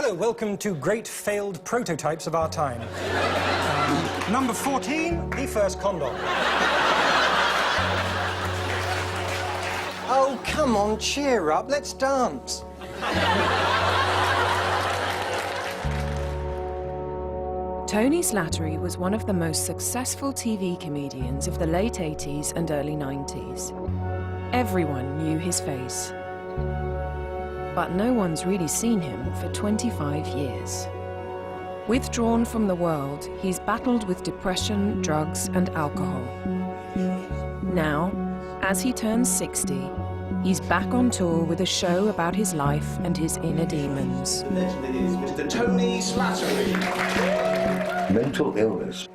Hello, welcome to great failed prototypes of our time. Number 14, the first condom. Oh, come on, cheer up, let's dance. Tony Slattery was one of the most successful TV comedians of the late 80s and early 90s. Everyone knew his face. But no one's really seen him for 25 years. Withdrawn from the world, he's battled with depression, drugs, and alcohol. Now, as he turns 60, he's back on tour with a show about his life and his inner demons. Mr. Tony Slattery. Mental illness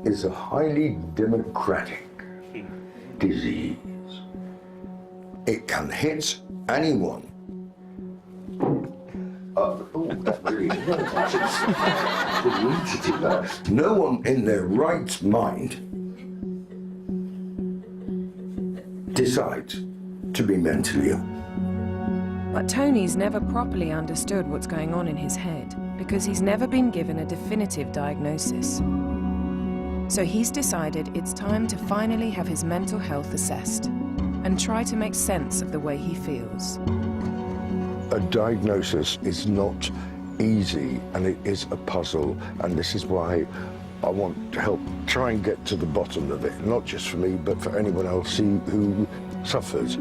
is a highly democratic disease. It can hit anyone. No one in their right mind decides to be mentally ill. But Tony's never properly understood what's going on in his head because he's never been given a definitive diagnosis. So he's decided it's time to finally have his mental health assessed and try to make sense of the way he feels. A diagnosis is not easy, and it is a puzzle, and this is why I want to help try and get to the bottom of it, not just for me, but for anyone else who suffers.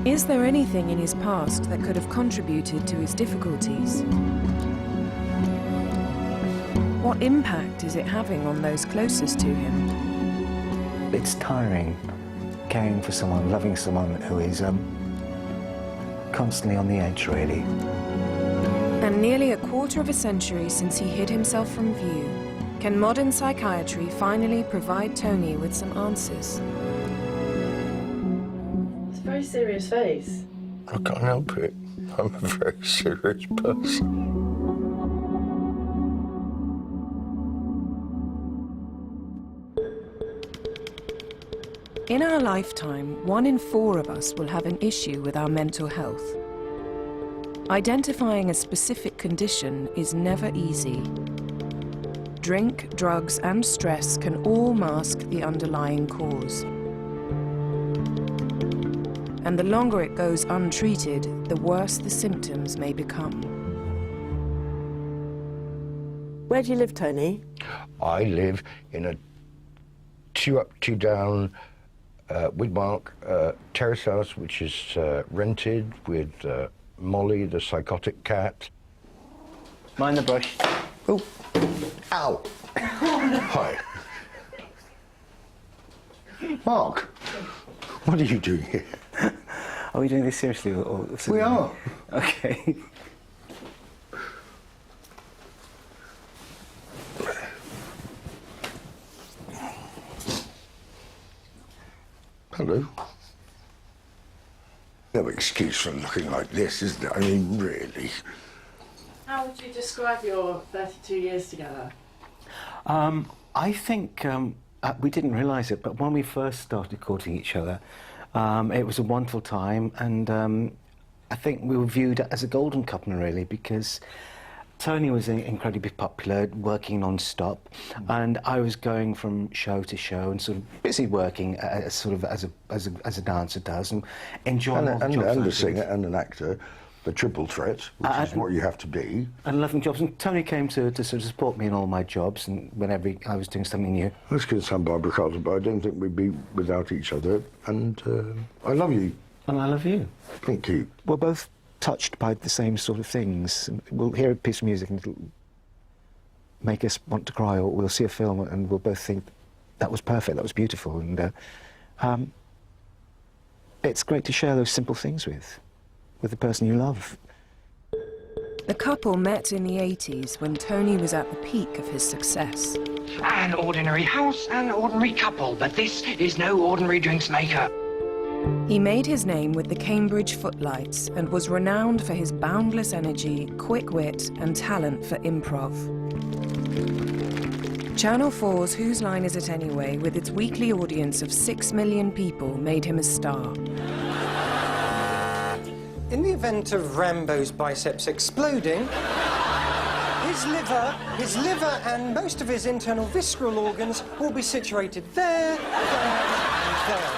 Is there anything in his past that could have contributed to his difficulties? What impact is it having on those closest to him? It's tiring caring for someone, loving someone who is constantly on the edge, really. And nearly a quarter of a century since he hid himself from view, can modern psychiatry finally provide Tony with some answers? It's a very serious face. I can't help it. I'm a very serious person. In our lifetime, 1 in 4 of us will have an issue with our mental health. Identifying a specific condition is never easy. Drink, drugs, and stress can all mask the underlying cause. And the longer it goes untreated, the worse the symptoms may become. Where do you live, Tony? I live in a 2 up, 2 down with Mark terrace house, which is rented with Molly, the psychotic cat. Mind the brush. Oh, ow. Hi. Mark, what are you doing here? Are we doing this seriously? Or We are. Okay. Hello. No excuse for looking like this, is there? I mean, really. How would you describe your 32 years together? I think we didn't realise it, but when we first started courting each other, it was a wonderful time, and I think we were viewed as a golden couple, really, because Tony was incredibly popular, working non-stop, and I was going from show to show and sort of busy working as a dancer does, and enjoying all the jobs. And a singer and an actor, the triple threat, which is what you have to be. And loving jobs. And Tony came to sort of support me in all my jobs, and whenever I was doing something new. Let's get some Barbara Carter, but I don't think we'd be without each other. And I love you. And I love you. Thank you. We're both touched by the same sort of things. We'll hear a piece of music and it'll make us want to cry, or we'll see a film and we'll both think, that was perfect, that was beautiful. And it's great to share those simple things with the person you love. The couple met in the 80s when Tony was at the peak of his success. An ordinary house, an ordinary couple, but this is no ordinary drinks maker. He made his name with the Cambridge Footlights and was renowned for his boundless energy, quick wit, and talent for improv. Channel 4's Whose Line Is It Anyway, with its weekly audience of 6 million people, made him a star. In the event of Rambo's biceps exploding, his liver and most of his internal visceral organs will be situated there, and there.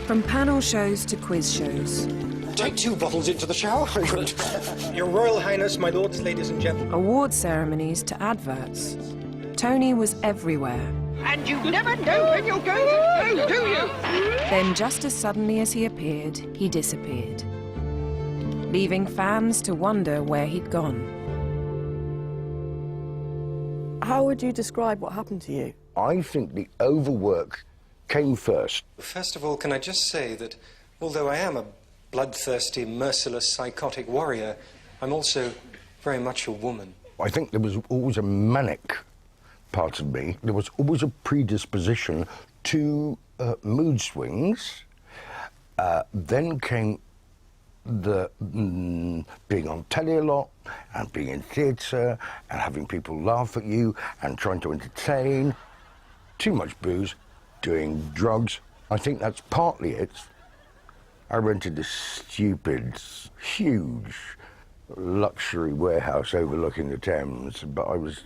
From panel shows to quiz shows, Take 2 bottles into the shower. Your Royal Highness, my lords, ladies and gentlemen. award ceremonies to adverts, Tony was everywhere. And you never know when you're going to go, do you? Then, just as suddenly as he appeared, he disappeared, leaving fans to wonder where he'd gone. How would you describe what happened to you? I think the overwork came first. First of all, can I just say that although I am a bloodthirsty, merciless, psychotic warrior, I'm also very much a woman. I think there was always a manic part of me. There was always a predisposition to mood swings. Then came the being on telly a lot and being in theatre and having people laugh at you and trying to entertain. Too much booze, doing drugs. I think that's partly it. I rented this stupid, huge luxury warehouse overlooking the Thames, but I was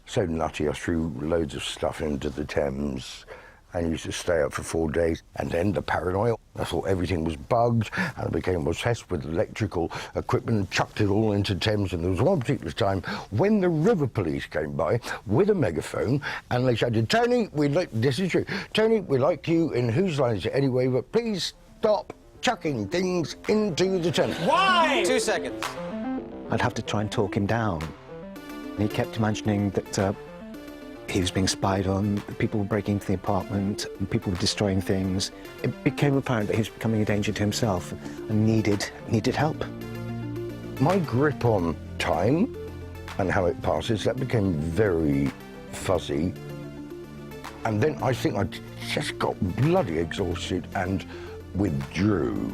so nutty I threw loads of stuff into the Thames and used to stay up for 4 days. And then the paranoia. I thought everything was bugged, and I became obsessed with electrical equipment and chucked it all into Thames. And there was one particular time when the river police came by with a megaphone and they shouted, "Tony, this is true. Tony, we like you in Whose Line Is It Anyway, but please stop chucking things into the Thames." Why? 2 seconds. I'd have to try and talk him down. And he kept imagining that he was being spied on, people were breaking into the apartment, and people were destroying things. It became apparent that he was becoming a danger to himself and needed help. My grip on time and how it passes, that became very fuzzy. And then I think I just got bloody exhausted and withdrew.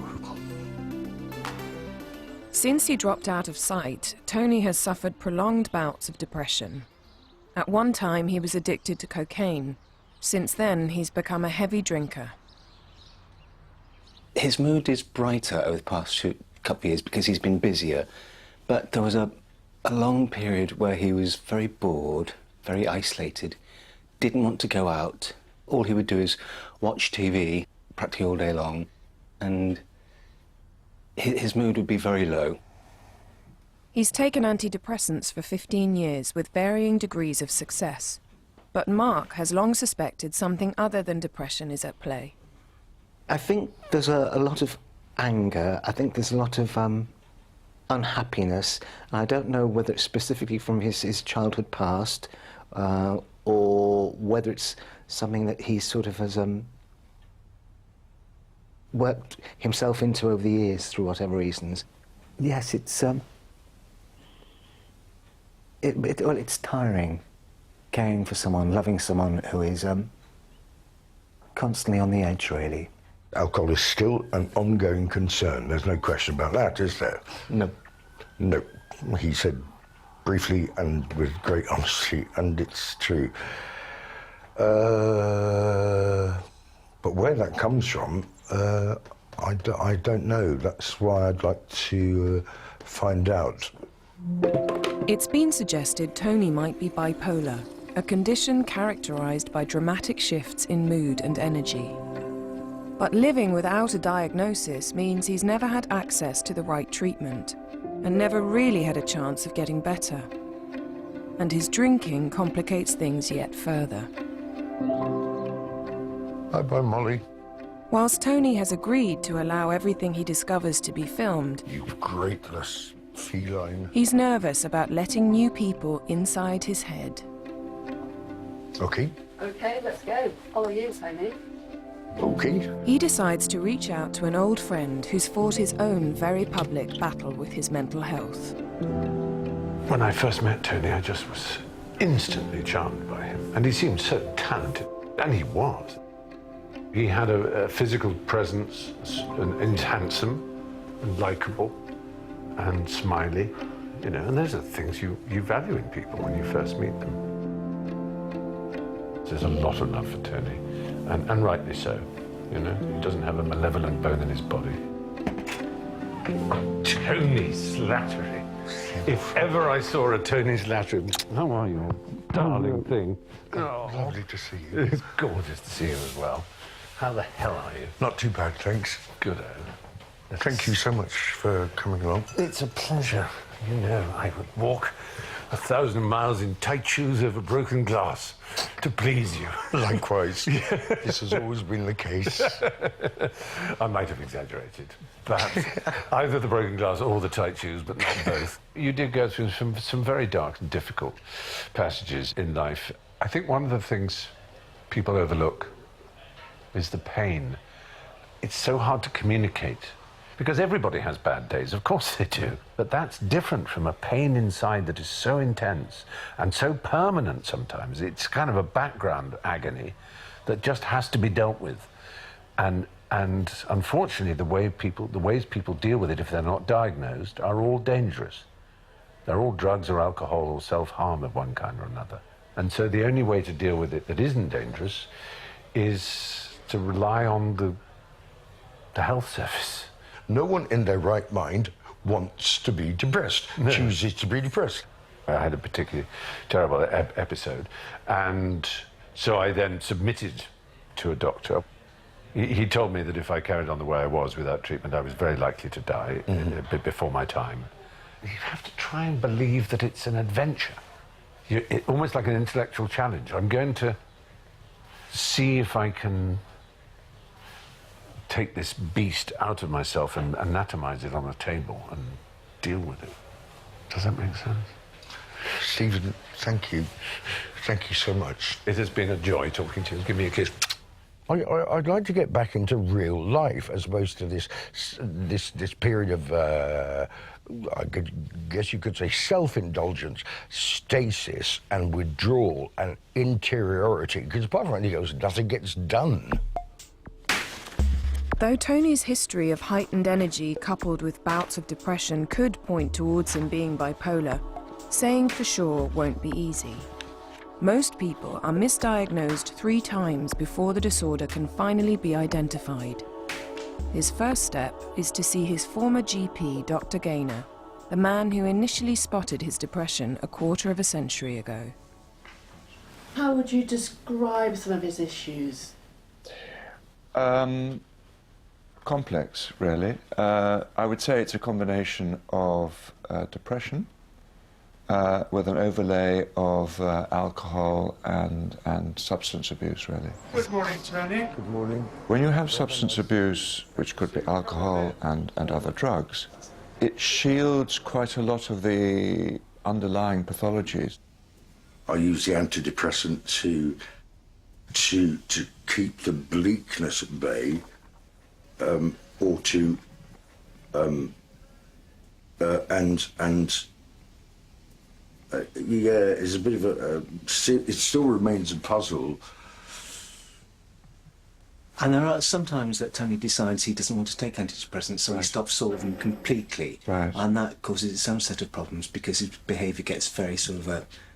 Since he dropped out of sight, Tony has suffered prolonged bouts of depression. At one time, he was addicted to cocaine. Since then, he's become a heavy drinker. His mood is brighter over the past couple of years because he's been busier. But there was a long period where he was very bored, very isolated, didn't want to go out. All he would do is watch TV practically all day long, and his mood would be very low. He's taken antidepressants for 15 years with varying degrees of success. But Mark has long suspected something other than depression is at play. I think there's a lot of anger. I think there's a lot of unhappiness. I don't know whether it's specifically from his childhood past or whether it's something that he sort of has worked himself into over the years through whatever reasons. Yes, it's tiring, caring for someone, loving someone who is constantly on the edge, really. Alcohol is still an ongoing concern. There's no question about that, is there? No. No. He said briefly and with great honesty, and it's true. But where that comes from, I don't know. That's why I'd like to find out. It's been suggested Tony might be bipolar, a condition characterized by dramatic shifts in mood and energy. But living without a diagnosis means he's never had access to the right treatment and never really had a chance of getting better. And his drinking complicates things yet further. Bye-bye, Molly. Whilst Tony has agreed to allow everything he discovers to be filmed, You greatless feline. he's nervous about letting new people inside his head. Okay. Okay, let's go. Follow you, Tony. Okay. He decides to reach out to an old friend who's fought his own very public battle with his mental health. When I first met Tony, I just was instantly charmed by him. And he seemed so talented. And he was. He had a physical presence, and he's handsome and likeable and smiley, you know, and those are things you value in people when you first meet them. There's a lot of love for Tony, and rightly so. you know? He doesn't have a malevolent bone in his body. Tony Slattery. If ever I saw a Tony Slattery, how are you, darling thing? Oh, Lovely to see you. it's gorgeous to see you as well. How the hell are you? Not too bad, thanks. Good. Thank you so much for coming along. It's a pleasure. You know, I would walk 1,000 miles in tight shoes over broken glass to please you. Likewise. This has always been the case. I might have exaggerated, perhaps either the broken glass or the tight shoes, but not both. You did go through some very dark and difficult passages in life. I think one of the things people overlook is the pain. It's so hard to communicate. Because everybody has bad days, of course they do. But that's different from a pain inside that is so intense and so permanent sometimes. It's kind of a background agony that just has to be dealt with. And unfortunately, the ways people deal with it if they're not diagnosed are all dangerous. They're all drugs or alcohol or self-harm of one kind or another. And so the only way to deal with it that isn't dangerous is to rely on the health service. No one in their right mind wants to be depressed, chooses to be depressed. I had a particularly terrible episode, and so I then submitted to a doctor. He told me that if I carried on the way I was without treatment, I was very likely to die before my time. You have to try and believe that it's an adventure, almost like an intellectual challenge. I'm going to see if I can take this beast out of myself and anatomize it on a table and deal with it. Does that make sense? Stephen, thank you. Thank you so much. It has been a joy talking to you. Give me a kiss. I'd like to get back into real life as opposed to this period of, I guess you could say, self-indulgence, stasis and withdrawal and interiority. Because apart from anything else, nothing gets done. Though Tony's history of heightened energy coupled with bouts of depression could point towards him being bipolar, saying for sure won't be easy. Most people are misdiagnosed 3 times before the disorder can finally be identified. His first step is to see his former GP, Dr. Gaynor, the man who initially spotted his depression a quarter of a century ago. How would you describe some of his issues? Complex, really. I would say it's a combination of depression with an overlay of alcohol and substance abuse, really. Good morning, Tony. Good morning. When you have substance abuse, which could be alcohol and other drugs, it shields quite a lot of the underlying pathologies. I use the antidepressant to keep the bleakness at bay, or to yeah, it's a bit of it still remains a puzzle. And there are some times that Tony decides he doesn't want to take antidepressants, so he stops all of them completely. Right. And that causes its own set of problems because his behaviour gets very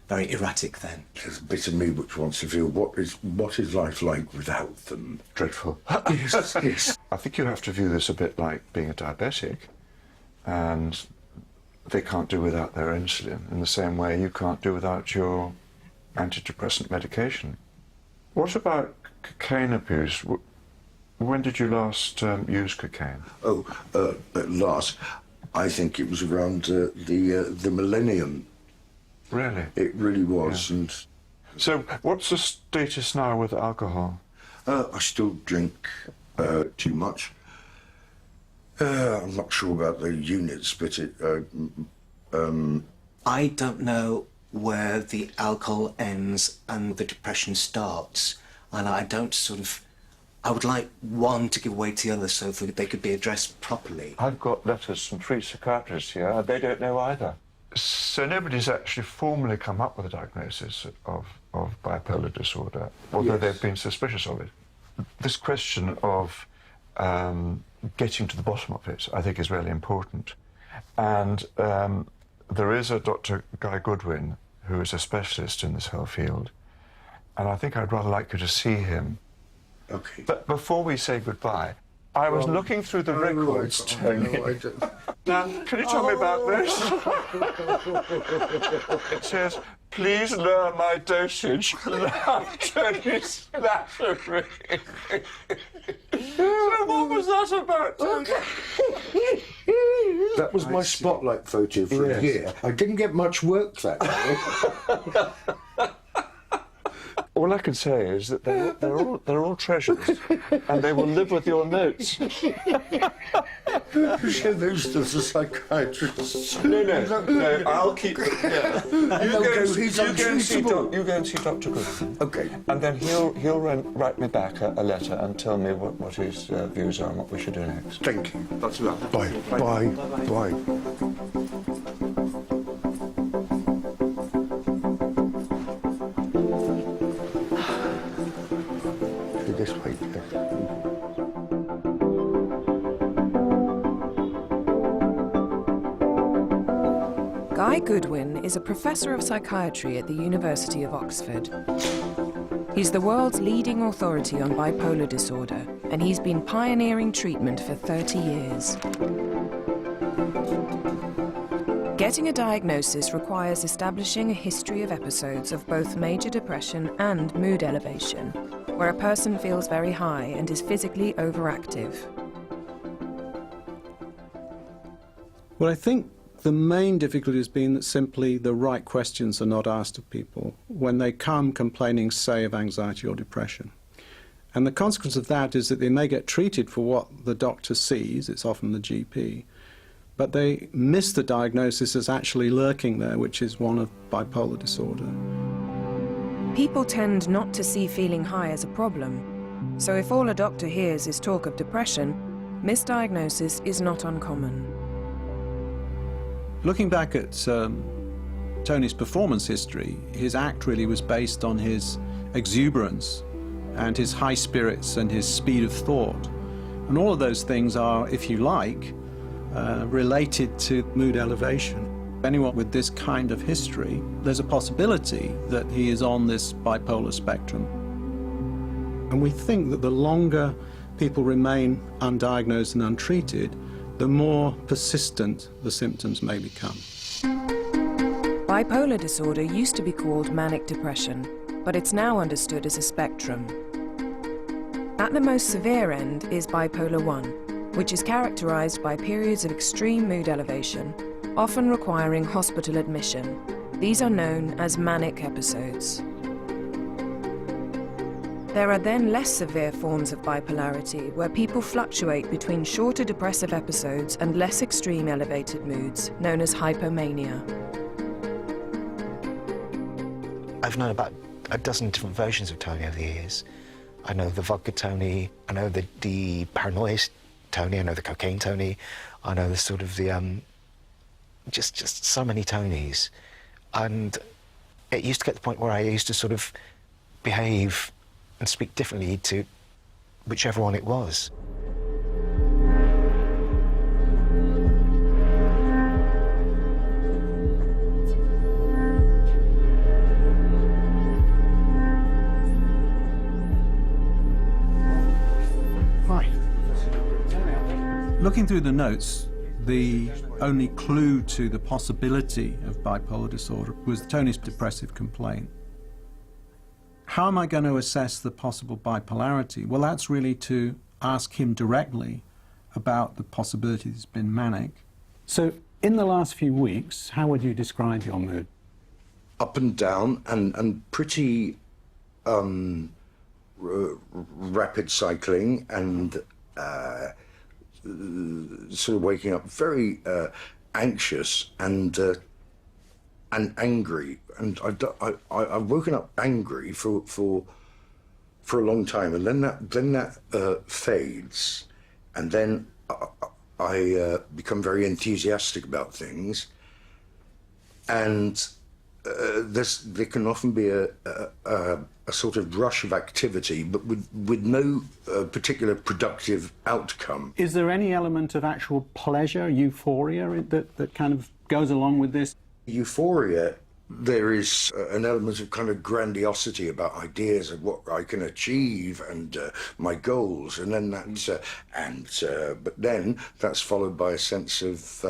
very erratic then. There's a bit of me which wants to feel what is life like without them. Dreadful. Yes, yes. I think you have to view this a bit like being a diabetic, and they can't do without their insulin in the same way you can't do without your antidepressant medication. What about cocaine abuse? When did you last use cocaine? Oh, at last, I think it was around the millennium. Really? It really was. Yeah. And so, what's the status now with alcohol? I still drink too much. I'm not sure about the units, but I don't know where the alcohol ends and the depression starts, and I would like one to give way to the other so that they could be addressed properly. I've got letters from 3 psychiatrists here, and they don't know either. So nobody's actually formally come up with a diagnosis of bipolar disorder, although Yes. they've been suspicious of it. This question of getting to the bottom of it, I think, is really important. And there is a Dr. Guy Goodwin, who is a specialist in this whole field, and I think I'd rather like you to see him Okay. But before we say goodbye, I was looking through the records, Tony. Now, can you tell me about this? It says, please lower my dosage. Tony Slattery. So what was that about, Tony? That was my spotlight photo for a year. I didn't get much work that day. All I can say is that they're all treasures, and they will live with your notes. Show those to the psychiatrist. No, I'll keep them. Yeah. You go and see Dr. Goodwin. Okay. And then he'll write me back a letter and tell me what his views are and what we should do next. Thank you. Lots of luck. Bye. Bye. Bye. This way. Guy Goodwin is a professor of psychiatry at the University of Oxford. He's the world's leading authority on bipolar disorder, and he's been pioneering treatment for 30 years. Getting a diagnosis requires establishing a history of episodes of both major depression and mood elevation, where a person feels very high and is physically overactive. Well, I think the main difficulty has been that simply the right questions are not asked of people when they come complaining, say, of anxiety or depression. And the consequence of that is that they may get treated for what the doctor sees, it's often the GP, but they miss the diagnosis as actually lurking there, which is one of bipolar disorder. People tend not to see feeling high as a problem, so if all a doctor hears is talk of depression, misdiagnosis is not uncommon. Looking back at Tony's performance history, his act really was based on his exuberance and his high spirits and his speed of thought. And all of those things are, if you like, related to mood elevation. Anyone with this kind of history, there's a possibility that he is on this bipolar spectrum. And we think that the longer people remain undiagnosed and untreated, the more persistent the symptoms may become. Bipolar disorder used to be called manic depression, but it's now understood as a spectrum. At the most severe end is bipolar 1, which is characterized by periods of extreme mood elevation, often requiring hospital admission. These are known as manic episodes. There are then less severe forms of bipolarity, where people fluctuate between shorter depressive episodes and less extreme elevated moods, known as hypomania. I've known about a dozen different versions of Tony over the years. I know the vodka Tony, I know the paranoia Tony, I know the cocaine Tony, I know the sort of the, just so many Tonys. And it used to get to the point where I used to sort of behave and speak differently to whichever one it was. Hi. Looking through the notes, the only clue to the possibility of bipolar disorder was Tony's depressive complaint. How am I going to assess the possible bipolarity? Well, that's really to ask him directly about the possibility he's been manic. So, in the last few weeks, how would you describe your mood? Up and down, and pretty rapid cycling, and sort of waking up very anxious and angry, and I've woken up angry for a long time, and then that fades, and then I become very enthusiastic about things, and there can often be a sort of rush of activity, but with no particular productive outcome. Is there any element of actual pleasure, euphoria, that kind of goes along with this? Euphoria There is an element of kind of grandiosity about ideas of what I can achieve and my goals, and then that's but then that's followed by a sense of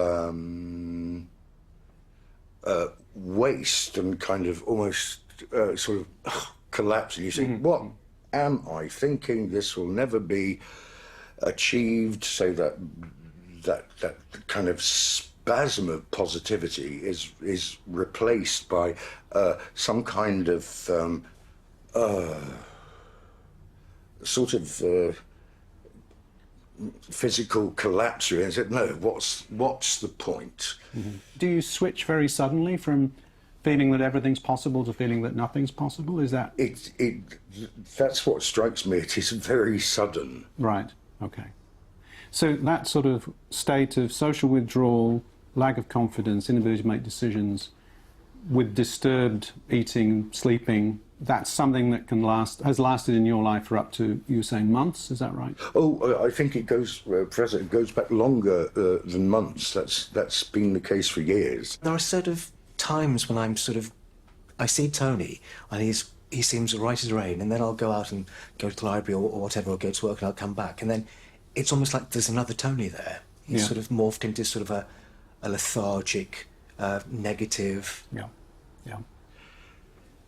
waste and kind of almost sort of collapse. And you think, what am I thinking? This will never be achieved. So that kind of spasm of positivity is replaced by some kind of sort of physical collapse. And said, no, what's the point? Do you switch very suddenly from feeling that everything's possible to feeling that nothing's possible? Is that that's what strikes me. It is very sudden. Right. Okay. So that sort of state of social withdrawal, lack of confidence, inability to make decisions, with disturbed eating, sleeping, that's something that has lasted in your life for up to, you were saying, months, is that right? Oh, I think it goes, Professor, it goes back longer than months. That's been the case for years. There are sort of times when I see Tony, and he seems right as rain, and then I'll go out and go to the library or whatever, or go to work, and I'll come back, and then it's almost like there's another Tony there. He's sort of morphed into sort of a lethargic, negative. Yeah.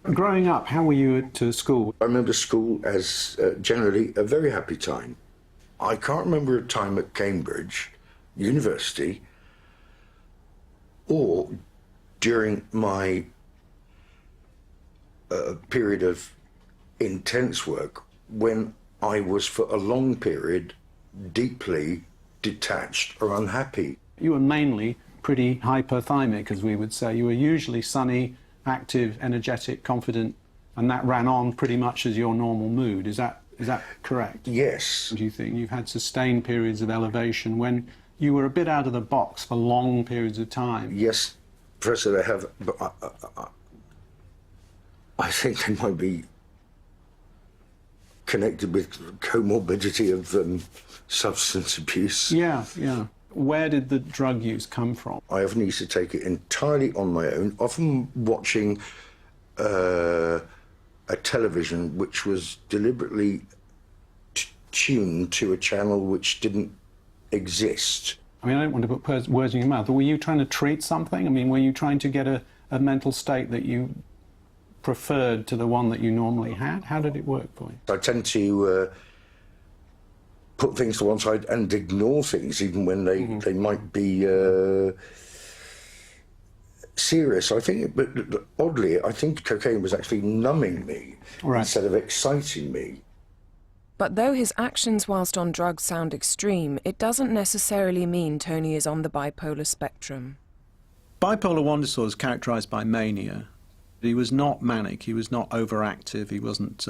Growing up, how were you at school? I remember school as generally a very happy time. I can't remember a time at Cambridge University or during my period of intense work when I was for a long period deeply detached or unhappy. You were mainly pretty hyperthymic, as we would say. You were usually sunny, active, energetic, confident, and that ran on pretty much as your normal mood. Is that correct? Yes. Do you think you've had sustained periods of elevation when you were a bit out of the box for long periods of time? Yes, Professor, they have, but I think they might be connected with comorbidity of substance abuse. Yeah. Where did the drug use come from? I often used to take it entirely on my own, often watching a television which was deliberately tuned to a channel which didn't exist. I mean, I don't want to put words in your mouth, but were you trying to treat something? I mean, were you trying to get a mental state that you preferred to the one that you normally had? How did it work for you? I tend to put things to one side and ignore things, even when they might be serious. I think, but oddly, I think cocaine was actually numbing me instead of exciting me. But though his actions whilst on drugs sound extreme, it doesn't necessarily mean Tony is on the bipolar spectrum. Bipolar 1 disorder is characterised by mania. He was not manic, he was not overactive, he wasn't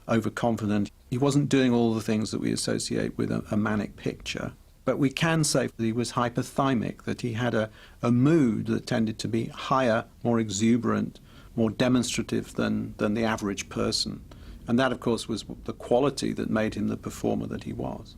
overconfident. He wasn't doing all the things that we associate with a manic picture. But we can say that he was hyperthymic, that he had a mood that tended to be higher, more exuberant, more demonstrative than the average person. And that, of course, was the quality that made him the performer that he was.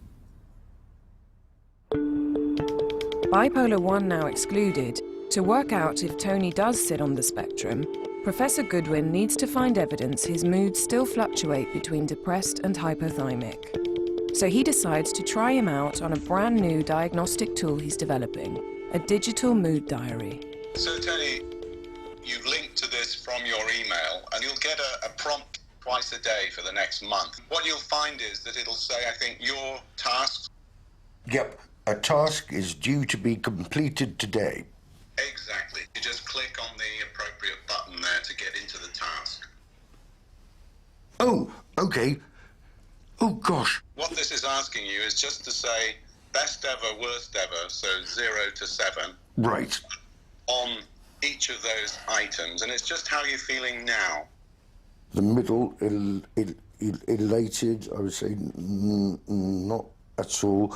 Bipolar 1 now excluded, to work out if Tony does sit on the spectrum, Professor Goodwin needs to find evidence his moods still fluctuate between depressed and hypothymic. So he decides to try him out on a brand new diagnostic tool he's developing, a digital mood diary. So, Tony, you've linked to this from your email, and you'll get a prompt twice a day for the next month. What you'll find is that it'll say, I think, your task. Yep, a task is due to be completed today. Exactly. You just click on the appropriate button there to get into the task. Oh, okay. Oh, gosh. What this is asking you is just to say best ever, worst ever, so 0 to 7. Right. On each of those items, and it's just how you're feeling now. The middle, elated, I would say, not at all.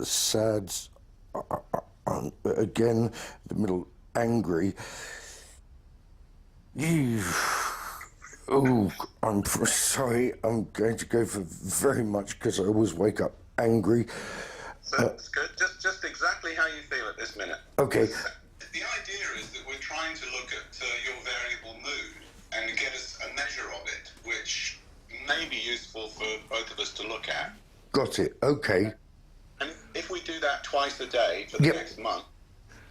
Sad, again, the middle, angry. Oh, I'm sorry, I'm going to go for very much because I always wake up angry. So that's good, just exactly how you feel at this minute. Okay. The idea is that we're trying to look at may be useful for both of us to look at. Got it. Okay. And if we do that twice a day for the next month,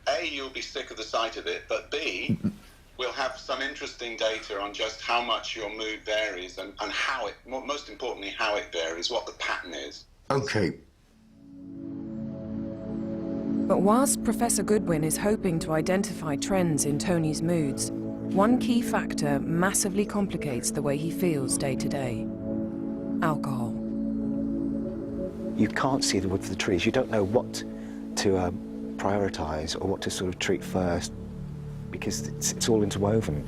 A, you'll be sick of the sight of it, but B, we'll have some interesting data on just how much your mood varies and how it, most importantly, how it varies, what the pattern is. Okay. But whilst Professor Goodwin is hoping to identify trends in Tony's moods, one key factor massively complicates the way he feels day to day: alcohol. You can't see the wood for the trees. You don't know what to prioritise or what to sort of treat first, because it's all interwoven.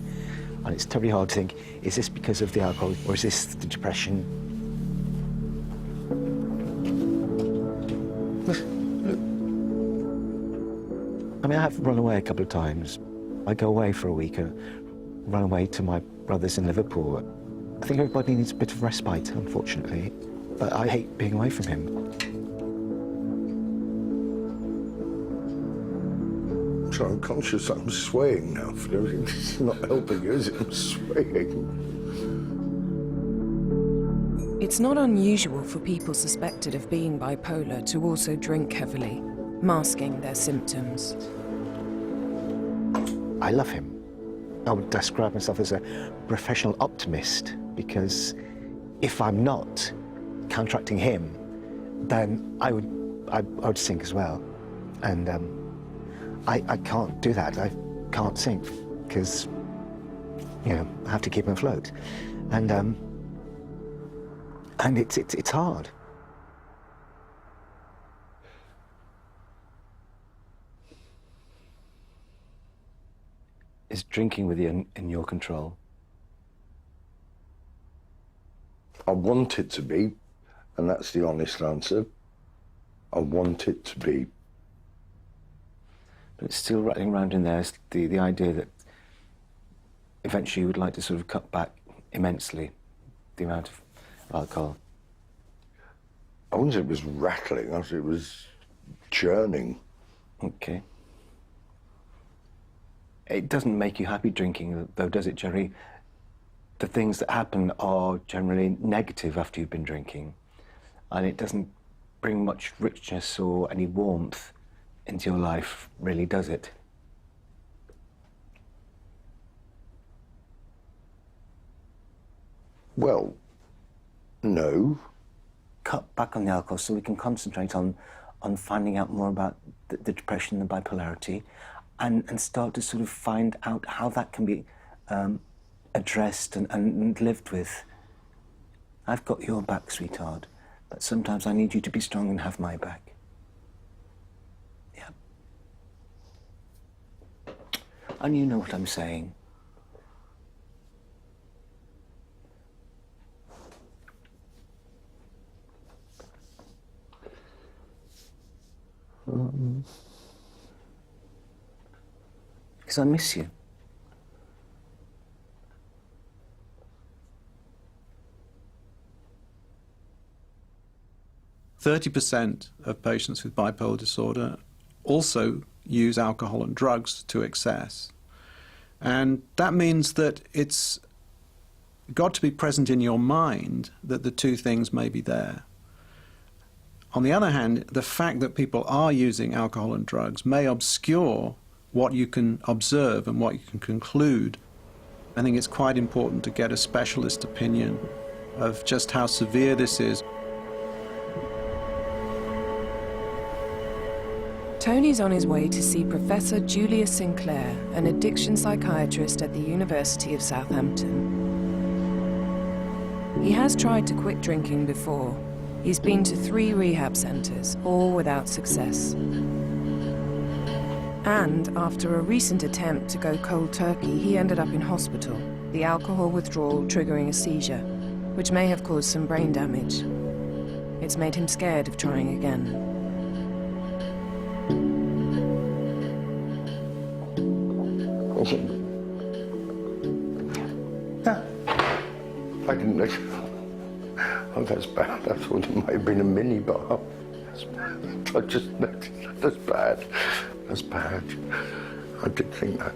And it's terribly hard to think, is this because of the alcohol or is this the depression? I mean, I have run away a couple of times. I go away for a week and run away to my brothers in Liverpool. I think everybody needs a bit of respite, unfortunately. But I hate being away from him. So I'm conscious I'm swaying now. It's not helping, is it? I'm swaying. It's not unusual for people suspected of being bipolar to also drink heavily, masking their symptoms. I love him. I would describe myself as a professional optimist, because if I'm not counteracting him, then I would sink as well. And I can't do that. I can't sink because, you know, I have to keep him afloat. And it's hard. Is drinking with you in your control? I want it to be, and that's the honest answer. I want it to be. But it's still rattling around in there, the idea that eventually you would like to sort of cut back immensely the amount of alcohol. I wouldn't say it was rattling, I said it was churning. Okay. It doesn't make you happy drinking, though, does it, Jerry? The things that happen are generally negative after you've been drinking, and it doesn't bring much richness or any warmth into your life, really, does it? Well, no. Cut back on the alcohol so we can concentrate on finding out more about the depression and the bipolarity, and start to sort of find out how that can be addressed and lived with. I've got your back, sweetheart, but sometimes I need you to be strong and have my back. Yeah. And you know what I'm saying. Because I miss you. % of patients with bipolar disorder also use alcohol and drugs to excess. And that means that it's got to be present in your mind that the two things may be there. On the other hand, the fact that people are using alcohol and drugs may obscure what you can observe and what you can conclude. I think it's quite important to get a specialist opinion of just how severe this is. Tony's on his way to see Professor Julius Sinclair, an addiction psychiatrist at the University of Southampton. He has tried to quit drinking before. He's been to 3 rehab centres, all without success. And after a recent attempt to go cold turkey, he ended up in hospital, the alcohol withdrawal triggering a seizure, which may have caused some brain damage. It's made him scared of trying again. I didn't know. Oh, that's bad. I thought it might have been a mini bar. That's bad. I just noticed that. That's bad. That's bad. I did think that.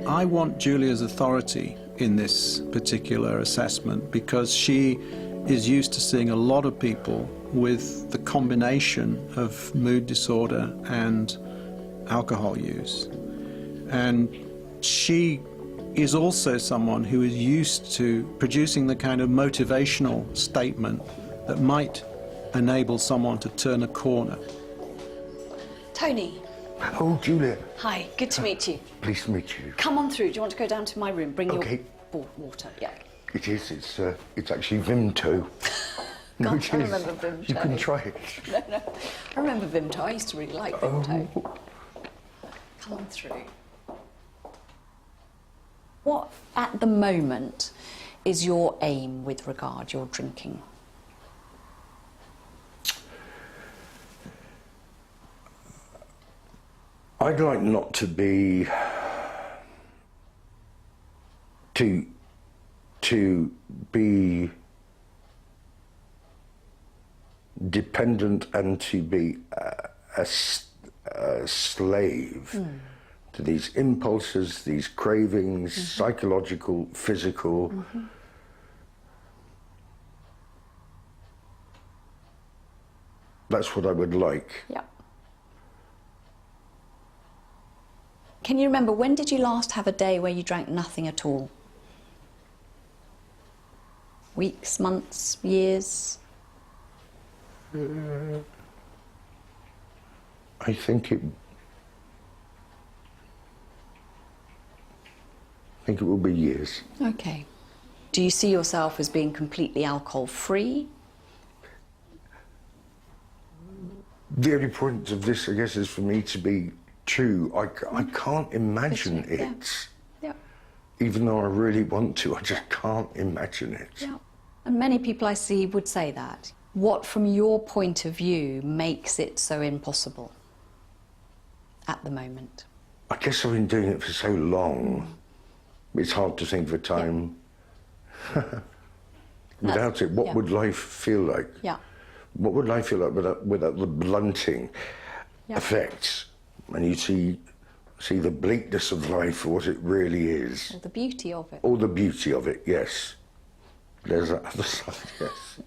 I want Julia's authority in this particular assessment because she is used to seeing a lot of people with the combination of mood disorder and alcohol use. And she is also someone who is used to producing the kind of motivational statement that might enable someone to turn a corner. Tony. Oh, Julia. Hi, good to meet you. Pleased to meet you. Come on through. Do you want to go down to my room? Bring Okay. your water. Yeah. It is. It's actually Vimto. God, it I is. remember Vimto. You can try it. No. I remember Vimto. I used to really like Vimto. Come on through. What, at the moment, is your aim with regard your drinking? I'd like not to be to be dependent and to be a slave to these impulses, these cravings, psychological, physical. That's what I would like. Yeah. Can you remember, when did you last have a day where you drank nothing at all? Weeks, months, years? I think it will be years. Okay. Do you see yourself as being completely alcohol-free? The only point of this, I guess, is for me to be true. I can't imagine it. Yeah. Even though I really want to, I just can't imagine it. Yeah. And many people I see would say that. What, from your point of view, makes it so impossible at the moment? I guess I've been doing it for so long. It's hard to think of a time without it. What would life feel like? Yeah. What would life feel like without the blunting effects? And you see the bleakness of life for what it really is. Or the beauty of it. All the beauty of it, yes. There's that other side, yes.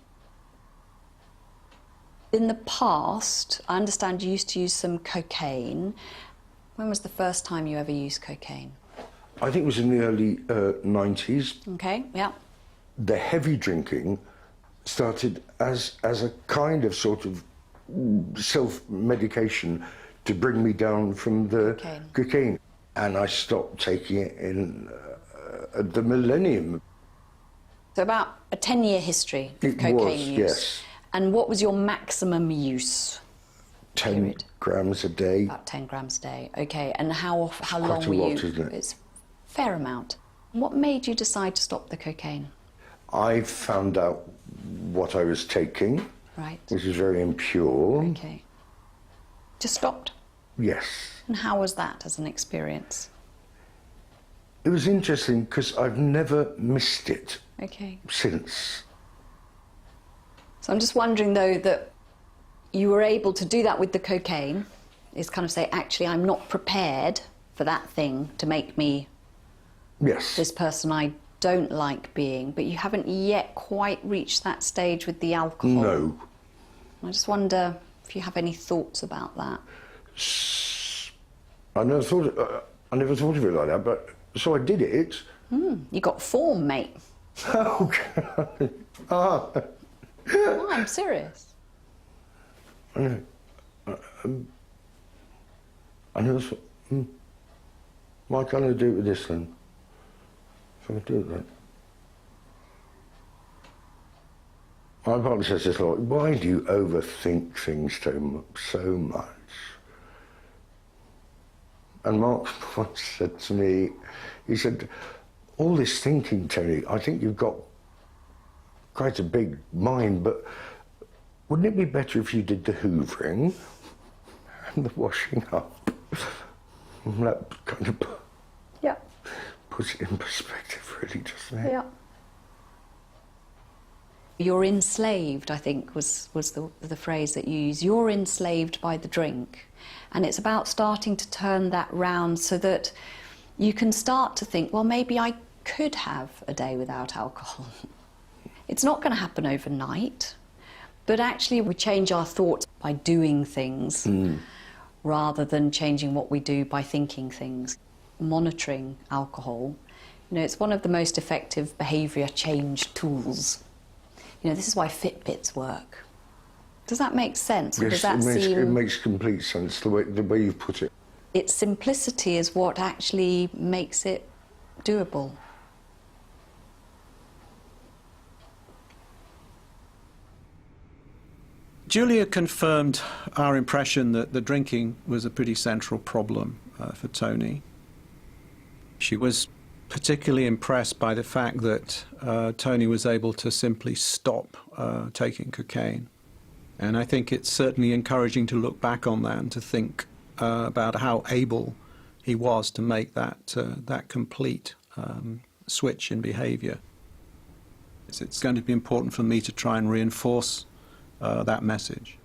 In the past, I understand you used to use some cocaine. When was the first time you ever used cocaine? I think it was in the early 90s. Okay, yeah. The heavy drinking started as a kind of sort of self-medication to bring me down from the cocaine. And I stopped taking it in the millennium. So about a 10-year history of cocaine use. Yes. And what was your maximum use? 10 grams a day. About 10 grams a day. Okay, and how long quite a were you? lot, isn't it? It's a fair amount. What made you decide to stop the cocaine? I found out what I was taking. Right. Which is very impure. Okay. Just stopped? Yes. And how was that as an experience? It was interesting because I've never missed it since. So I'm just wondering, though, that you were able to do that with the cocaine, is kind of say, actually, I'm not prepared for that thing to make me this person I don't like being, but you haven't yet quite reached that stage with the alcohol. No. I just wonder if you have any thoughts about that. I never thought of it like that, but so I did it. You got form, mate. Oh, God. No, I'm serious. I know. I never thought, why can't I do it with this then? If I could do it then. My partner says this a lot, why do you overthink things so much? And Mark once said to me, he said, all this thinking, Tony, I think you've got quite a big mind, but wouldn't it be better if you did the hoovering and the washing up? And that kind of puts it in perspective, really, doesn't it? Yeah. You're enslaved, I think, was the phrase that you used. You're enslaved by the drink. And it's about starting to turn that round so that you can start to think, well, maybe I could have a day without alcohol. It's not going to happen overnight, but actually we change our thoughts by doing things rather than changing what we do by thinking things. Monitoring alcohol, you know, it's one of the most effective behaviour change tools. You know, this is why Fitbits work. Does that make sense? Yes, it makes complete sense, the way you put it. Its simplicity is what actually makes it doable. Julia confirmed our impression that the drinking was a pretty central problem for Tony. She was particularly impressed by the fact that Tony was able to simply stop taking cocaine. And I think it's certainly encouraging to look back on that and to think about how able he was to make that complete switch in behaviour. It's going to be important for me to try and reinforce that message.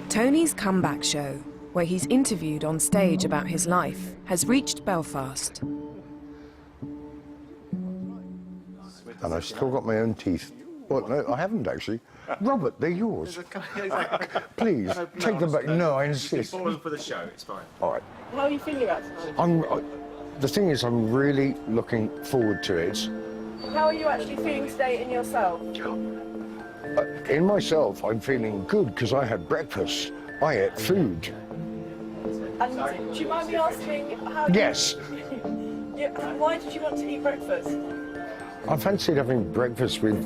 Tony's comeback show, where he's interviewed on stage about his life, has reached Belfast. And I've still got my own teeth. Well, no, I haven't actually. Robert, they're yours. Please, take them back. No, I insist. For the show, it's fine. All right. How are you feeling about tonight? The thing is, I'm really looking forward to it. How are you actually feeling today in yourself? In myself, I'm feeling good because I had breakfast. I ate food. And do you mind me asking how... Yes. Why did you want to eat breakfast? I fancied having breakfast with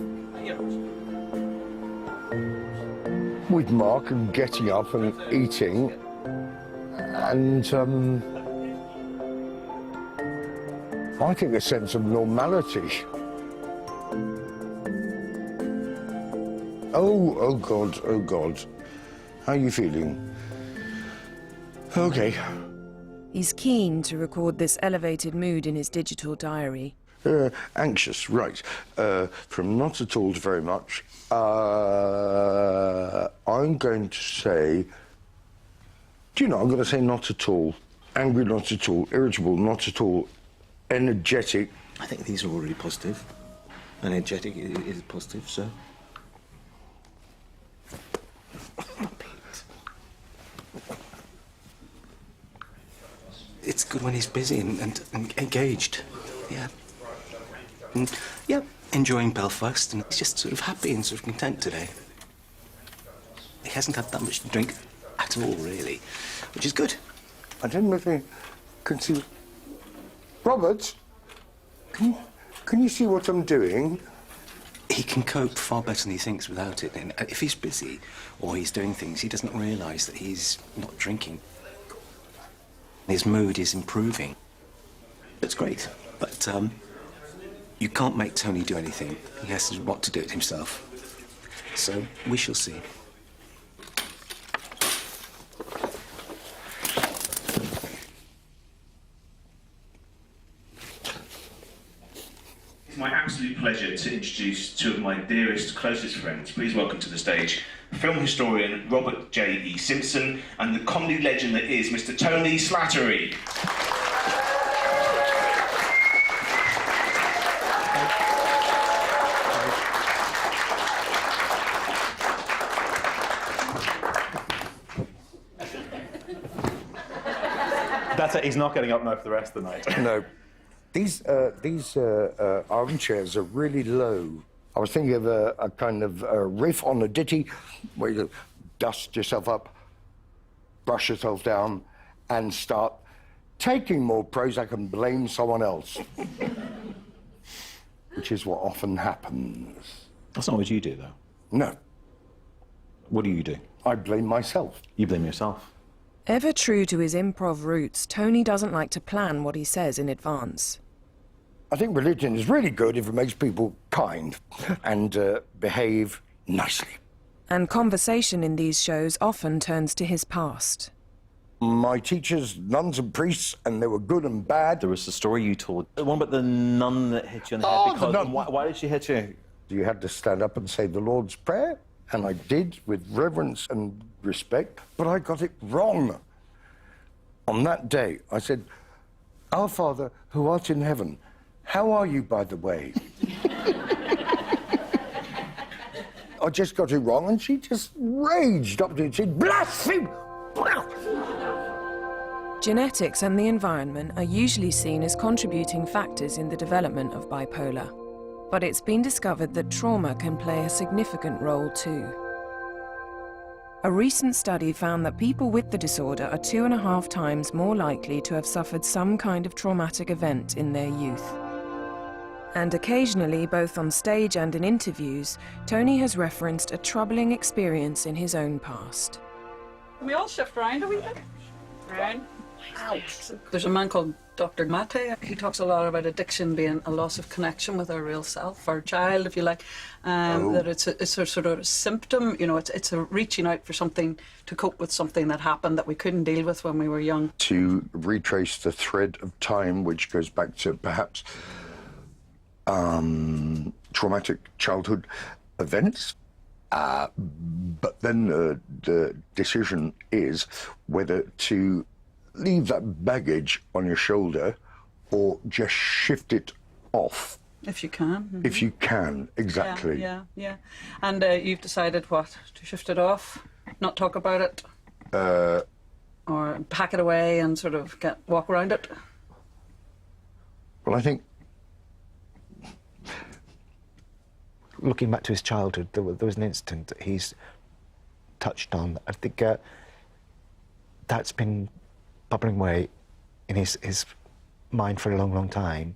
Mark and getting up and eating. And I think a sense of normality. Oh God, oh God. How are you feeling? Okay. He's keen to record this elevated mood in his digital diary. Anxious, right. From not at all to very much. I'm going to say... Do you know, I'm going to say not at all. Angry, not at all. Irritable, not at all. Energetic. I think these are all really positive. Energetic is positive, so... It's good when he's busy and engaged. Yeah. And, yeah, enjoying Belfast, and he's just sort of happy and sort of content today. He hasn't had that much to drink at all, really, which is good. I didn't really consider... Robert, can you see what I'm doing? He can cope far better than he thinks without it. And if he's busy or he's doing things, he doesn't realise that he's not drinking. His mood is improving. It's great, but you can't make Tony do anything. He has to want to do it himself. So we shall see. It's my absolute pleasure to introduce two of my dearest, closest friends. Please welcome to the stage film historian Robert J.E. Simpson and the comedy legend that is Mr. Tony Slattery. That's it, he's not getting up now for the rest of the night. No. These armchairs are really low. I was thinking of a kind of riff on a ditty where you dust yourself up, brush yourself down, and start taking more Prozac and blame someone else. Which is what often happens. That's not what you do, though. No. What do you do? I blame myself. You blame yourself. Ever true to his improv roots, Tony doesn't like to plan what he says in advance. I think religion is really good if it makes people kind and behave nicely. And conversation in these shows often turns to his past. My teachers, nuns and priests, and they were good and bad. There was the story you told. The one about the nun that hit you on the head. Because why did she hit you? You had to stand up and say the Lord's Prayer. And I did with reverence and respect, but I got it wrong. On that day, I said, "Our Father, who art in heaven, how are you, by the way?" I just got it wrong, and she just raged up to it and said, "Blaspheme!" Genetics and the environment are usually seen as contributing factors in the development of bipolar, but it's been discovered that trauma can play a significant role too. A recent study found that people with the disorder are 2.5 times more likely to have suffered some kind of traumatic event in their youth. And occasionally, both on stage and in interviews, Tony has referenced a troubling experience in his own past. Can we all shift round a wee bit? Round. Ouch. There's a man called Dr. Mate. He talks a lot about addiction being a loss of connection with our real self, our child, if you like. That it's a sort of symptom, you know, it's a reaching out for something to cope with something that happened that we couldn't deal with when we were young. To retrace the thread of time, which goes back to perhaps traumatic childhood events. But then the decision is whether to leave that baggage on your shoulder or just shift it off. If you can. Mm-hmm. If you can, exactly. Yeah. And you've decided what? To shift it off? Not talk about it? Or pack it away and sort of walk around it? Well, I think... Looking back to his childhood, there was an incident that he's touched on. I think that's been bubbling away in his mind for a long, long time.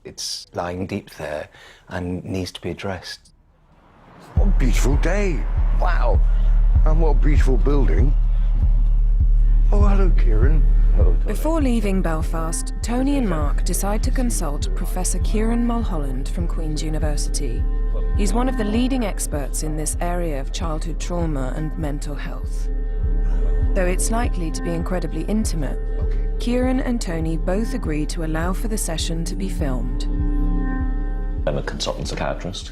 It's lying deep there and needs to be addressed. What a beautiful day. Wow. And what a beautiful building. Oh, hello, Kieran. Before leaving Belfast, Tony and Mark decide to consult Professor Kieran Mulholland from Queen's University. He's one of the leading experts in this area of childhood trauma and mental health. Though it's likely to be incredibly intimate, Kieran and Tony both agree to allow for the session to be filmed. I'm a consultant psychiatrist,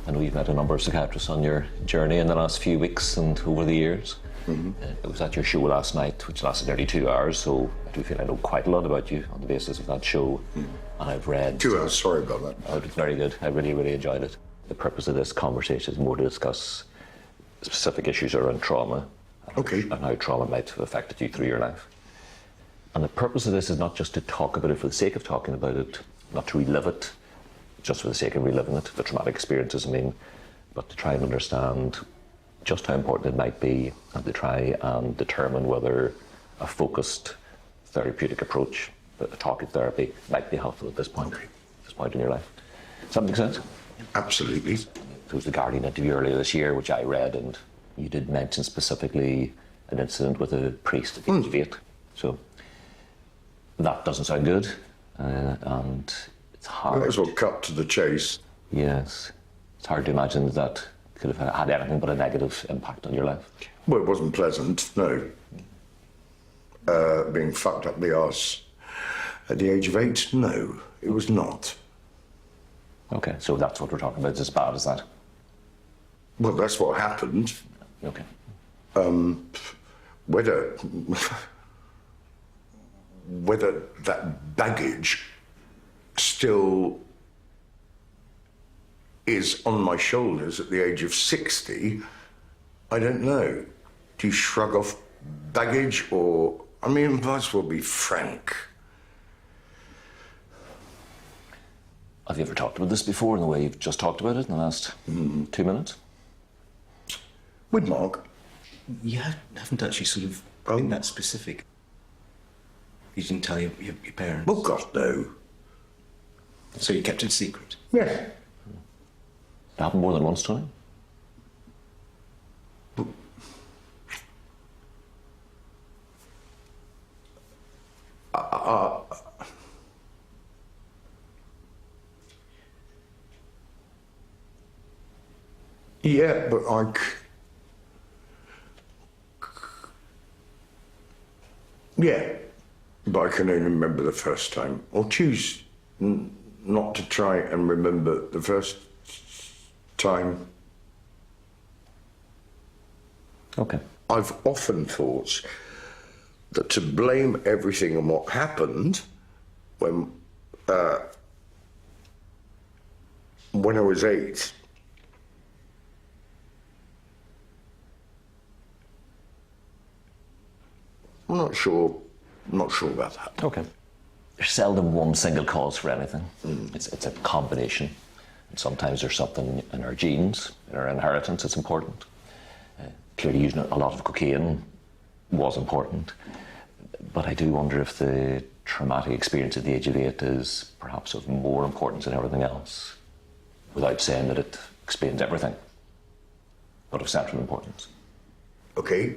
and we've met a number of psychiatrists on your journey in the last few weeks and over the years. Mm-hmm. It was at your show last night, which lasted nearly 2 hours, so I do feel I know quite a lot about you on the basis of that show. And I've read... 2 hours, sorry about that. Oh, it was very good. I really, really enjoyed it. The purpose of this conversation is more to discuss specific issues around trauma. Okay. And how trauma might have affected you through your life. And the purpose of this is not just to talk about it for the sake of talking about it, not to relive it, just for the sake of reliving it, the traumatic experiences, I mean, but to try and understand just how important it might be and to try and determine whether a focused therapeutic approach, a talking therapy, might be helpful at this point, in your life. Does that make sense? Absolutely. There was the Guardian interview earlier this year, which I read, and you did mention specifically an incident with a priest at the age of 8. So that doesn't sound good, and it's hard. Might as well cut to the chase. Yes. It's hard to imagine that could have had anything but a negative impact on your life. Well, it wasn't pleasant, no. Being fucked up the arse at the age of 8, no, it was not. Okay, so that's what we're talking about. It's as bad as that? Well, that's what happened. Okay. Whether that baggage still is on my shoulders at the age of 60, I don't know. Do you shrug off baggage or... I mean, might as well be frank. Have you ever talked about this before in the way you've just talked about it in the last 2 minutes? With Mark? You haven't actually sort of been that specific. You didn't tell your parents? Well, God, no. So you kept it secret? Yeah. It happened more than once, Tony? Yeah, but yeah, but I can only remember the first time. Or choose not to try and remember the first time. Okay. I've often thought that to blame everything on what happened when I was 8, I'm not sure about that. Okay. There's seldom one single cause for anything. It's a combination. And sometimes there's something in our genes, in our inheritance, that's important. Clearly using a lot of cocaine was important. But I do wonder if the traumatic experience at the age of 8 is perhaps of more importance than everything else, without saying that it explains everything, but of central importance. Okay.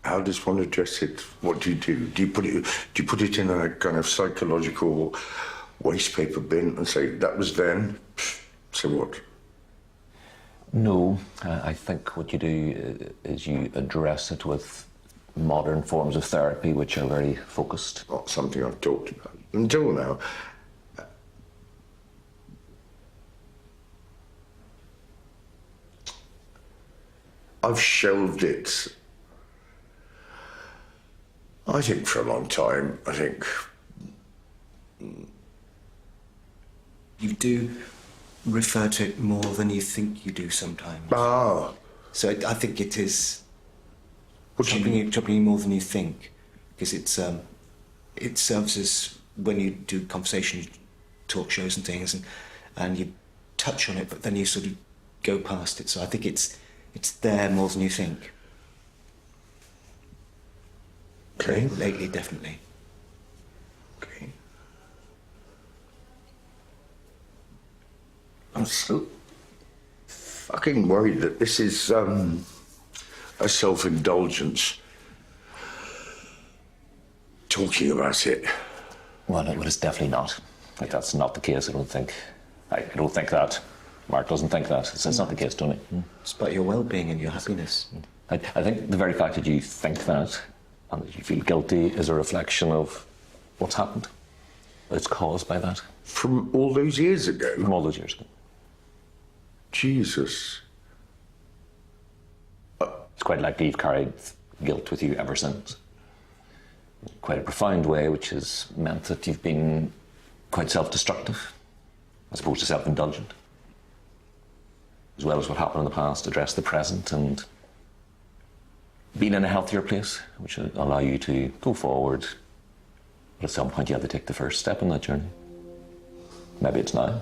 How does one address it? What do you do? Do you put it in a kind of psychological waste paper bin and say, that was then, so what? No, I think what you do is you address it with modern forms of therapy, which are very focused. Not something I've talked about until now. I've shelved it. I think for a long time. I think You do refer to it more than you think you do sometimes. Ah. So I think it is troubling you more than you think, because it serves as when you do conversation talk shows and things, and you touch on it, but then you sort of go past it. So I think it's there more than you think. Okay. Lately, definitely. Okay. I'm so fucking worried that this is a self-indulgence. Talking about it. Well, it's definitely not. Like, that's not the case. I don't think that. Mark doesn't think that. It's not the case, Tony. It's about your well-being and your happiness. I think the very fact that you think that and that you feel guilty is a reflection of what's happened. It's caused by that. From all those years ago? From all those years ago. Jesus. It's quite likely you've carried guilt with you ever since. Quite a profound way, which has meant that you've been quite self-destructive, as opposed to self-indulgent. As well as what happened in the past, address the present and being in a healthier place, which will allow you to go forward. But at some point you have to take the first step in that journey. Maybe it's now.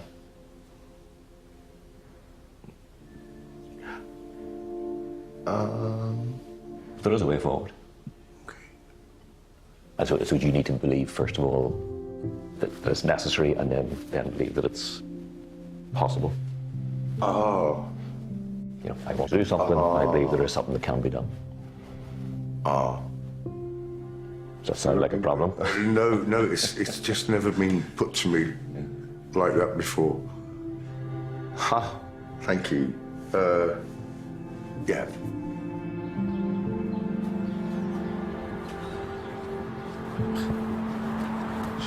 There is a way forward. Okay. And so you need to believe, first of all, that it's necessary, and then believe that it's possible. Oh. You know, I want to do something, I believe there is something that can be done. Oh. Does that sound like a problem? No, it's just never been put to me like that before. Ha, thank you. Yeah.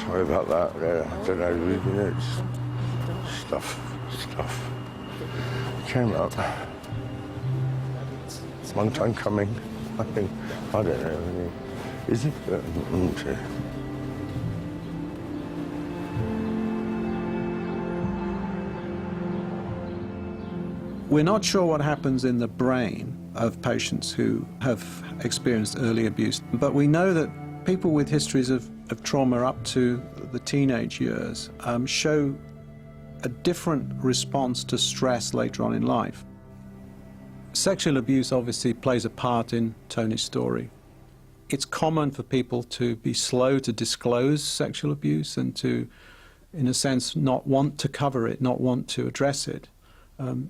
Sorry about that. I don't know. It's stuff. Came up. Long time coming. I don't know. Is it? We're not sure what happens in the brain of patients who have experienced early abuse, but we know that people with histories of trauma up to the teenage years show a different response to stress later on in life. Sexual abuse obviously plays a part in Tony's story. It's common for people to be slow to disclose sexual abuse and to, in a sense, not want to cover it, not want to address it.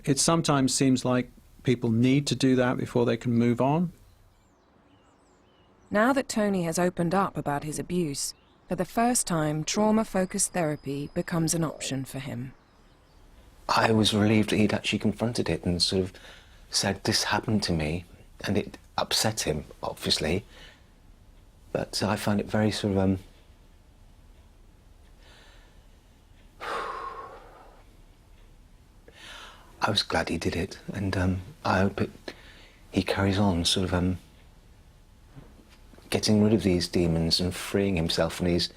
It sometimes seems like people need to do that before they can move on. Now that Tony has opened up about his abuse, for the first time, trauma-focused therapy becomes an option for him. I was relieved that he'd actually confronted it and sort of said, this happened to me, and it upset him, obviously. But I find it very sort of, I was glad he did it, and I hope he carries on sort of getting rid of these demons and freeing himself from these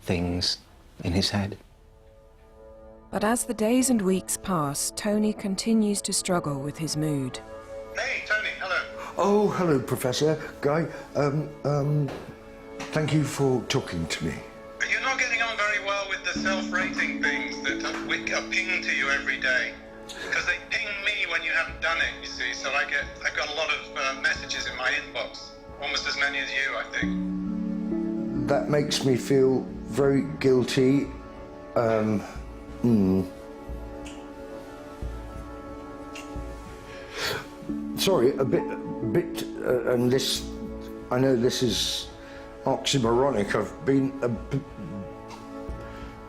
things in his head. But as the days and weeks pass, Tony continues to struggle with his mood. Hey, Tony, hello. Oh, hello, Professor Guy. Thank you for talking to me. You're not getting on very well with the self-rating things that are pinged to you every day. Because they ping me when you haven't done it, you see. So I've got a lot of messages in my inbox. Almost as many as you, I think. That makes me feel very guilty. Sorry, a bit, and this, I know this is oxymoronic. I've been a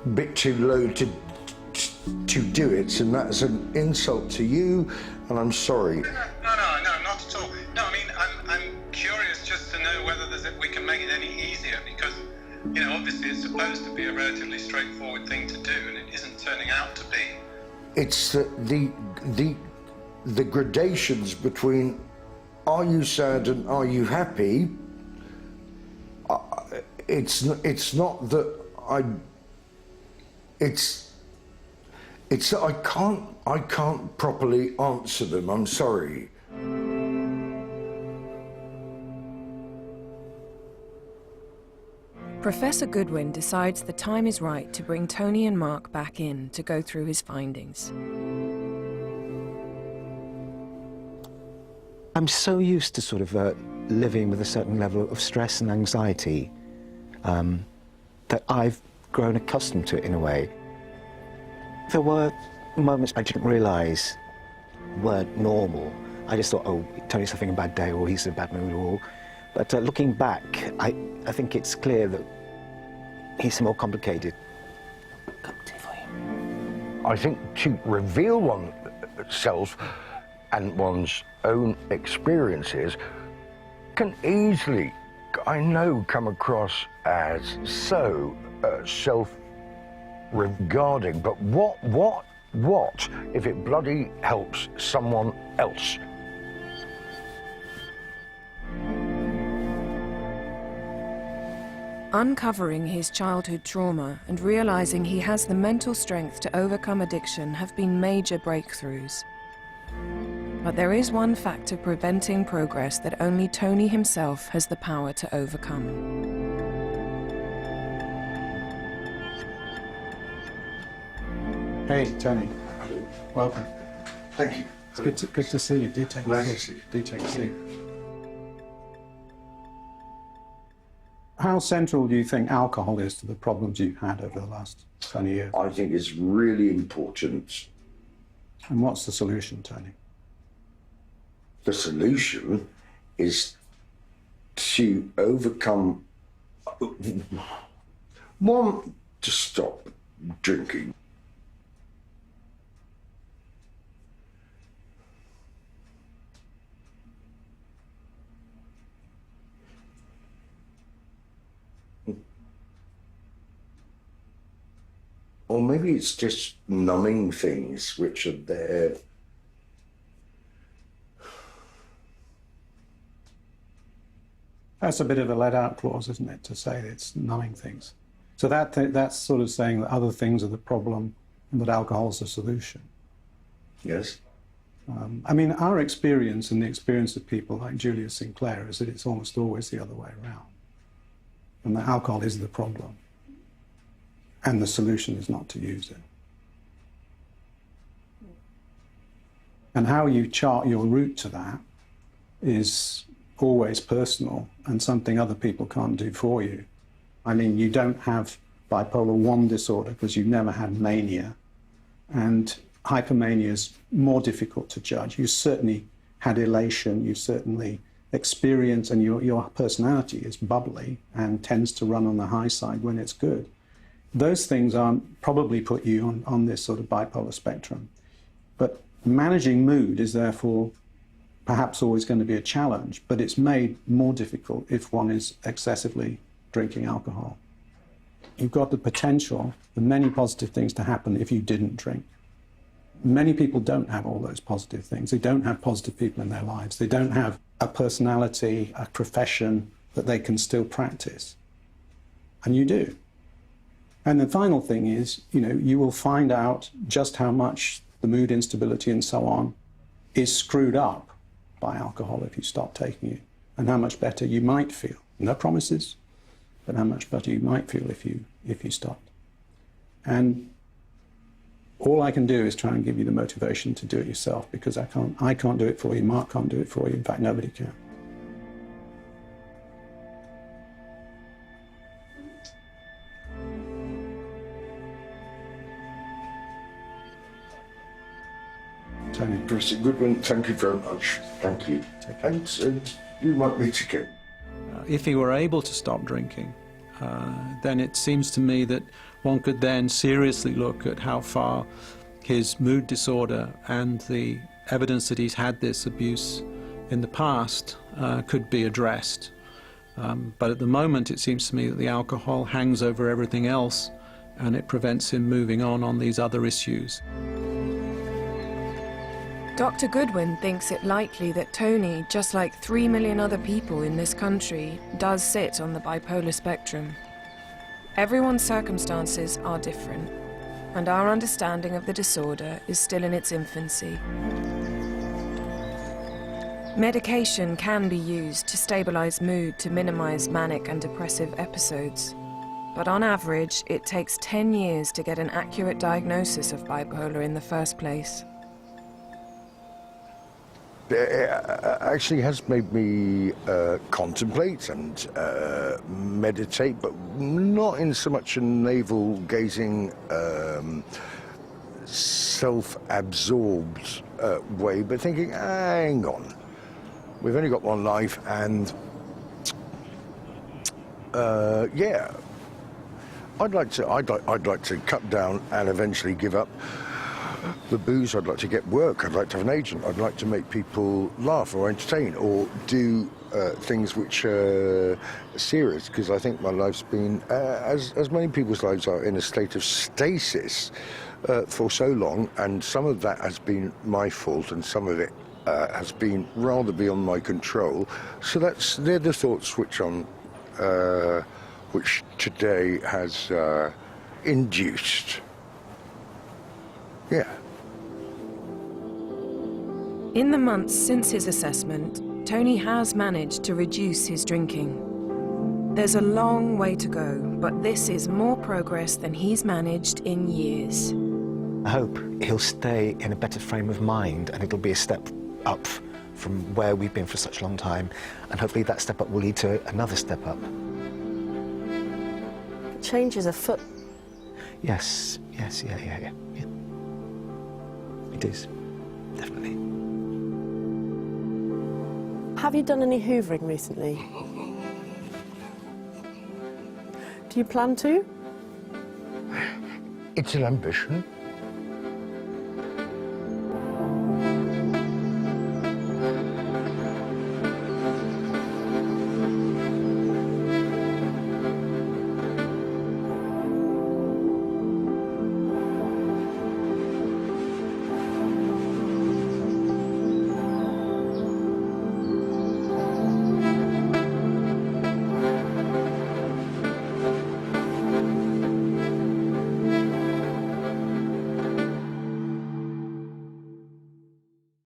bit too low to do it, and that's an insult to you, and I'm sorry. No, not at all. No, I mean, I'm curious just to know whether we can make it any easier, because, you know, obviously it's supposed to be a relatively straightforward thing to do, and it isn't turning out to be. It's the gradations between are you sad and are you happy. It's not that it's that I can't properly answer them. I'm sorry. Professor Goodwin decides the time is right to bring Tony and Mark back in to go through his findings. I'm so used to sort of living with a certain level of stress and anxiety that I've grown accustomed to it in a way. There were moments I didn't realise weren't normal. I just thought, oh, Tony's having a bad day, or he's in a bad mood, but looking back, I think it's clear that he's more complicated. Cup of tea for you. I think to reveal oneself and one's own experiences can easily, I know, come across as so self-regarding, but what if it bloody helps someone else? Uncovering his childhood trauma and realizing he has the mental strength to overcome addiction have been major breakthroughs. But there is one factor preventing progress that only Tony himself has the power to overcome. Hey, Tony. Welcome. Thank you. It's good to see you. Do take a seat. Do take a seat. How central do you think alcohol is to the problems you've had over the last 20 years? I think it's really important. And what's the solution, Tony? The solution is to overcome, one, to stop drinking. Or maybe it's just numbing things which are there. That's a bit of a let-out clause, isn't it, to say it's numbing things. So that's sort of saying that other things are the problem and that alcohol's the solution. Yes. I mean, our experience and the experience of people like Julius Sinclair is that it's almost always the other way around. And that alcohol is the problem. And the solution is not to use it. And how you chart your route to that is always personal and something other people can't do for you. I mean, you don't have bipolar 1 disorder because you've never had mania. And hypomania is more difficult to judge. You certainly had elation, you certainly experienced, and your personality is bubbly and tends to run on the high side when it's good. Those things probably put you on this sort of bipolar spectrum. But managing mood is therefore perhaps always going to be a challenge, but it's made more difficult if one is excessively drinking alcohol. You've got the potential for many positive things to happen if you didn't drink. Many people don't have all those positive things. They don't have positive people in their lives. They don't have a personality, a profession that they can still practice. And you do. And the final thing is, you know, you will find out just how much the mood instability and so on is screwed up by alcohol if you stop taking it, and how much better you might feel. No promises, but how much better you might feel if you stopped. And all I can do is try and give you the motivation to do it yourself, because I can't do it for you, Mark can't do it for you, in fact nobody can. Tony, Professor Goodwin, thank you very much. Thank you. And you want me to go? If he were able to stop drinking, then it seems to me that one could then seriously look at how far his mood disorder and the evidence that he's had this abuse in the past could be addressed. But at the moment it seems to me that the alcohol hangs over everything else and it prevents him moving on these other issues. Dr. Goodwin thinks it likely that Tony, just like 3 million other people in this country, does sit on the bipolar spectrum. Everyone's circumstances are different, and our understanding of the disorder is still in its infancy. Medication can be used to stabilize mood to minimize manic and depressive episodes, but on average, it takes 10 years to get an accurate diagnosis of bipolar in the first place. It actually has made me contemplate and meditate, but not in so much a navel-gazing, self-absorbed way, but thinking, hang on, we've only got one life, and yeah, I'd like to cut down and eventually give up the booze. I'd like to get work. I'd like to have an agent. I'd like to make people laugh or entertain or do things which are serious, because I think my life's been, as many people's lives are, in a state of stasis for so long, and some of that has been my fault and some of it has been rather beyond my control. So they're the thoughts which which today has induced. Yeah. In the months since his assessment, Tony has managed to reduce his drinking. There's a long way to go, but this is more progress than he's managed in years. I hope he'll stay in a better frame of mind, and it'll be a step up from where we've been for such a long time, and hopefully that step up will lead to another step up. Change is afoot. Yes, yeah. It is, definitely. Have you done any hoovering recently? Do you plan to? It's an ambition.